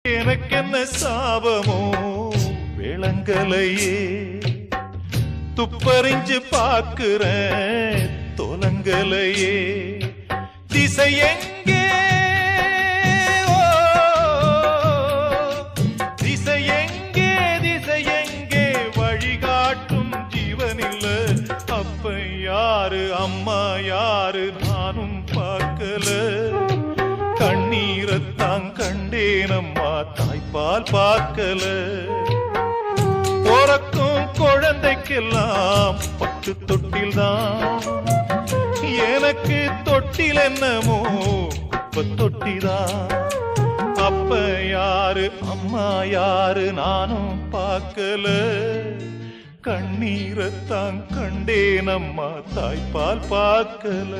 எனக்கென்ன சாபமோ விளங்கலையே, துப்பறிஞ்சு பாக்குறேன் தொலங்கலையே. திசை எங்கே, திசை எங்கே, திசை எங்கே, வழிகாட்டும் ஜீவனில்ல. அப்ப யாரு அம்மா யாரு நானும் பார்க்கல. கண்ணீரத்தான் கண்டேனம்மா தாய்ப்பால் பார்க்கல. பிறக்கும் குழந்தைக்கெல்லாம் பட்டு தொட்டில்தான், எனக்கு தொட்டில் என்னமோ குப்பை தொட்டிதான். அப்ப யாரு அம்மா யாரு நானும் பார்க்கல. கண்ணீரத்தான் கண்டேனம்மா தாய்ப்பால் பார்க்கல.